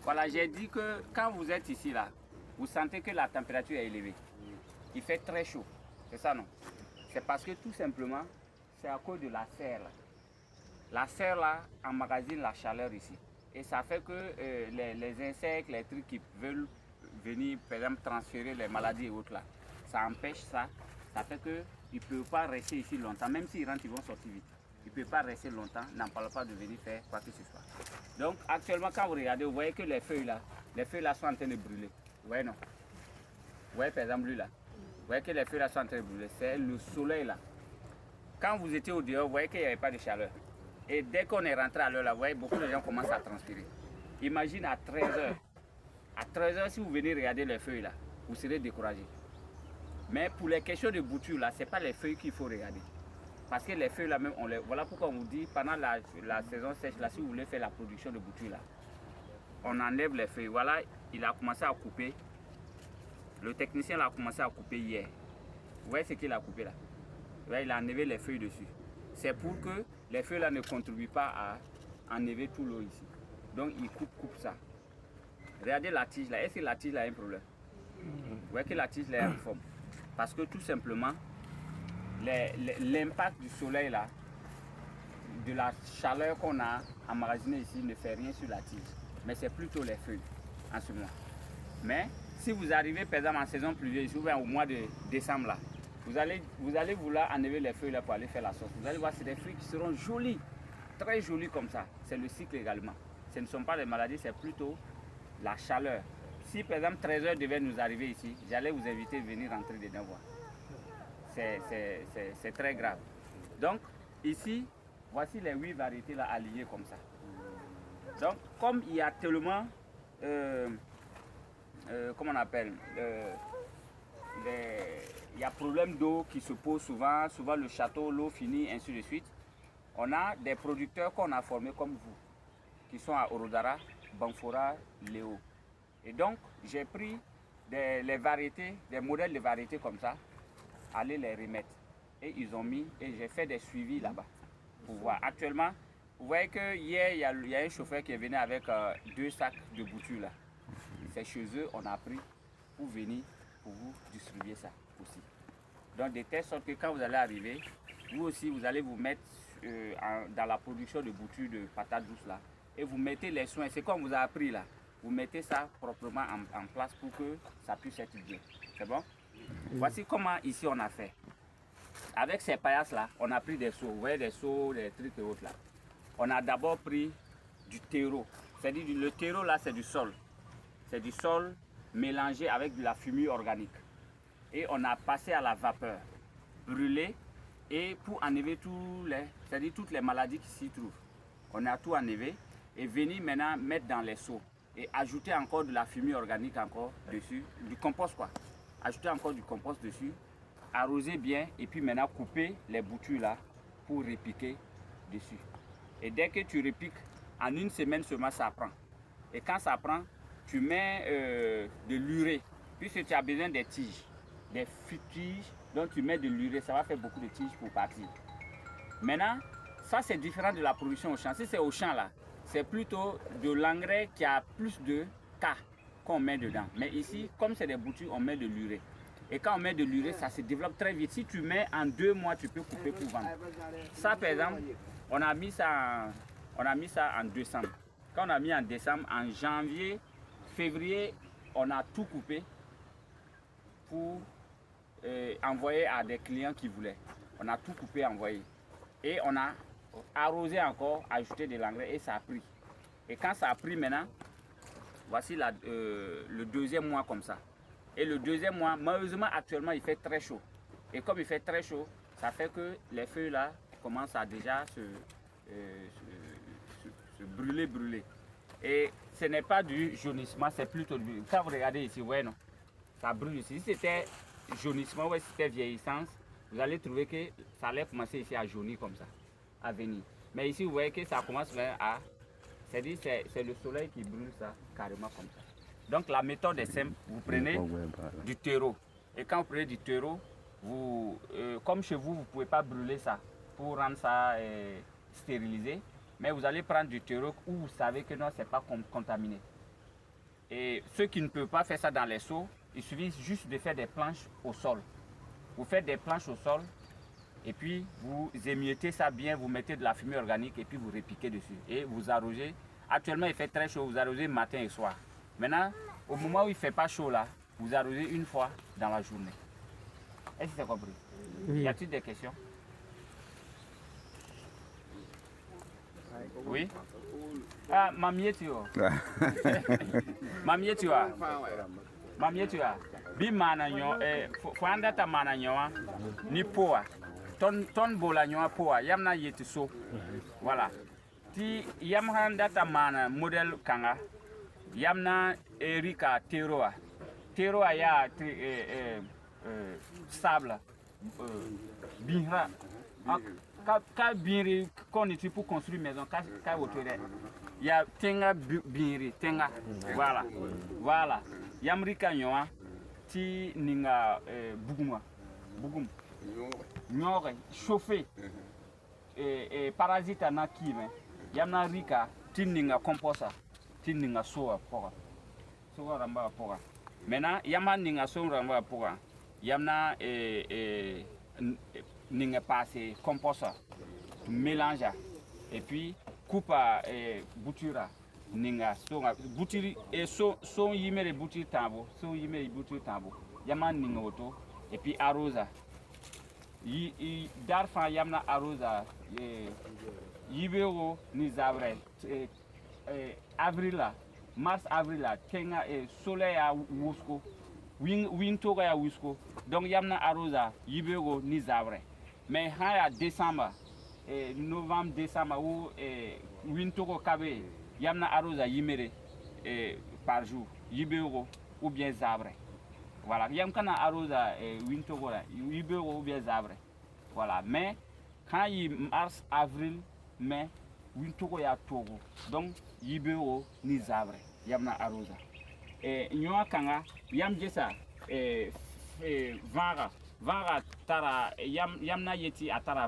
Voilà, j'ai dit que quand vous êtes ici, là, vous sentez que la température est élevée. Il fait très chaud. C'est ça, non? C'est parce que tout simplement, c'est à cause de la serre. Là. La serre, là, emmagasine la chaleur ici. Et ça fait que les insectes, les trucs qui veulent venir, par exemple, transférer les maladies et autres, là, ça empêche ça. Ça fait qu'ils ne peuvent pas rester ici longtemps. Même s'ils rentrent, ils vont sortir vite. Ils ne peuvent pas rester longtemps, n'en parle pas de venir faire quoi que ce soit. Donc, actuellement, quand vous regardez, vous voyez que les feuilles là sont en train de brûler. Vous voyez, non? Vous voyez, par exemple, lui là. Vous voyez que les feuilles là sont en train de brûler. C'est le soleil là. Quand vous étiez au dehors, vous voyez qu'il n'y avait pas de chaleur. Et dès qu'on est rentré à l'heure là, vous voyez, beaucoup de gens commencent à transpirer. Imagine à 13h. À 13h, si vous venez regarder les feuilles là, vous serez découragé. Mais pour les questions de bouture là, ce n'est pas les feuilles qu'il faut regarder. Parce que les feuilles là même, voilà pourquoi on vous dit, pendant la saison sèche là, si vous voulez faire la production de bouture là, on enlève les feuilles. Voilà, il a commencé à couper. Le technicien là, a commencé à couper hier. Vous voyez ce qu'il a coupé là? Vous voyez, il a enlevé les feuilles dessus. C'est pour que les feuilles là ne contribuent pas à enlever tout l'eau ici. Donc il coupe ça. Regardez la tige là. Est-ce que la tige là a un problème? Vous voyez que la tige là est en forme. Parce que tout simplement, l'impact du soleil là, de la chaleur qu'on a emmagasinée ici ne fait rien sur la tige. Mais c'est plutôt les feuilles en ce moment. Mais si vous arrivez par exemple en saison pluvieuse, au mois de décembre là, vous allez vouloir enlever les feuilles là pour aller faire la sauce. Vous allez voir, c'est des fruits qui seront jolis, très jolis comme ça. C'est le cycle également. Ce ne sont pas des maladies, c'est plutôt la chaleur. Si par exemple 13h devait nous arriver ici, j'allais vous inviter à venir rentrer dedans voir. C'est très grave. Donc ici, voici les 8 variétés là alignées comme ça. Donc comme il y a tellement, comment on appelle, il y a problème d'eau qui se pose souvent le château, l'eau finit, ainsi de suite. On a des producteurs qu'on a formés comme vous, qui sont à Orodara, Banfora, Léo. Et donc, j'ai pris les variétés, des modèles de variétés comme ça, aller les remettre. Et ils ont mis, et j'ai fait des suivis là-bas, pour voir. Actuellement, vous voyez que hier, il y a un chauffeur qui est venu avec 2 sacs de boutures là. C'est chez eux, on a pris pour venir, pour vous distribuer ça aussi. Donc, de telle sorte que quand vous allez arriver, vous aussi, vous allez vous mettre dans la production de boutures de patates douces là. Et vous mettez les soins, c'est comme vous a appris là. Vous mettez ça proprement en place pour que ça puisse être bien. C'est bon? Voici comment ici on a fait. Avec ces paillasses là, on a pris des seaux. Vous voyez des seaux, des trucs et autres là. On a d'abord pris du terreau. C'est-à-dire le terreau là, c'est du sol. C'est du sol mélangé avec de la fumée organique. Et on a passé à la vapeur, brûlé, et pour enlever toutes les maladies qui s'y trouvent. On a tout enlevé et venir maintenant mettre dans les seaux et ajouter encore de la fumée organique encore dessus, du compost quoi. Ajouter encore du compost dessus, arroser bien et puis maintenant couper les boutures là pour repiquer dessus. Et dès que tu repiques, en une semaine seulement ça prend. Et quand ça prend, tu mets de l'urée, puisque tu as besoin des tiges, des tiges, donc tu mets de l'urée, ça va faire beaucoup de tiges pour partir. Maintenant, ça c'est différent de la production au champ. Si c'est au champ là, c'est plutôt de l'engrais qui a plus de K qu'on met dedans. Mais ici, comme c'est des boutures, on met de l'urée. Et quand on met de l'urée, ça se développe très vite. Si tu mets en 2 mois, tu peux couper pour vendre. Ça, par exemple, on a mis ça en décembre. Quand on a mis en décembre, en janvier, février, on a tout coupé pour envoyer à des clients qui voulaient. On a tout coupé, envoyé. Et on a arrosé encore, ajouté de l'engrais et ça a pris. Et quand ça a pris maintenant, voici le 2e mois comme ça. Et le 2e mois, malheureusement actuellement il fait très chaud. Et comme il fait très chaud, ça fait que les feuilles là commencent à déjà se brûler. Et ce n'est pas du jaunissement, c'est plutôt du... Quand vous regardez ici, ouais non, ça brûle ici. Si c'était jaunissement, ouais, si c'était vieillissance, vous allez trouver que ça allait commencer ici à jaunir comme ça, à venir. Mais ici, vous voyez que ça commence à... C'est-à-dire c'est le soleil qui brûle ça carrément comme ça. Donc la méthode est simple, vous prenez du terreau. Et quand vous prenez du terreau, comme chez vous, vous ne pouvez pas brûler ça pour rendre ça stérilisé. mais vous allez prendre du terreau où vous savez que non, c'est pas contaminé. Et ceux qui ne peuvent pas faire ça dans les seaux, il suffit juste de faire des planches au sol. Vous faites des planches au sol et puis vous émiettez ça bien, vous mettez de la fumée organique et puis vous repiquez dessus. Et vous arrosez. Actuellement, il fait très chaud, vous arrosez matin et soir. Maintenant, au moment où il ne fait pas chaud là, vous arrosez une fois dans la journée. Est-ce que c'est compris? Oui. Y a-t-il des questions? Oui? Ah, Mamietuo. Mamietua. Mamietua. Bi mananyo, fwanda ta mananyo, ni poa. Ton bola nyo poa, yamna yetiso. Voilà. Ti yamhanda ta mana model kanga, yamna erika teroa. Teroa ya sable. Binra. Quand binri qu'on utilise pour construire une maison, il y a tenga binri, tenga. Voilà. Voilà. Yamrika nyoa ti ninga buguma. Bugum. Nyore chauffé. Et parasite na kime. Yamna rika ti ninga composa. Ti ninga soa poga. Soa ramba poga. Maintenant, yama ninga soa ramba poga. Yamna ninga passé composa. Mélange et puis coupe boutura ninga songa boutiri et son yimere boutiri tambo son yimere boutiri tambo yama ninga auto et puis arrosa yi darfa yamna arrosa yibero ni zabre avril là mars avril là tenga soleil à wusko winto ya wusko donc yamna arrosa yibero ni zabre mais ha décembre novembre, décembre, où Wintoko Kabe, Yamna Arosa Yimere par jour, Yibero ou bien Zabre. Voilà, Yamkana Arosa Wintoko, Yibero ou bien Zabre. Voilà, mais quand il mars, avril, mai, Wintoko ya Togo, donc Yibero ni Zabre, Yamna Arosa. Et Nyoa Kanga, Yam Jessa, Vara, Tara, Yamna Yeti Atara.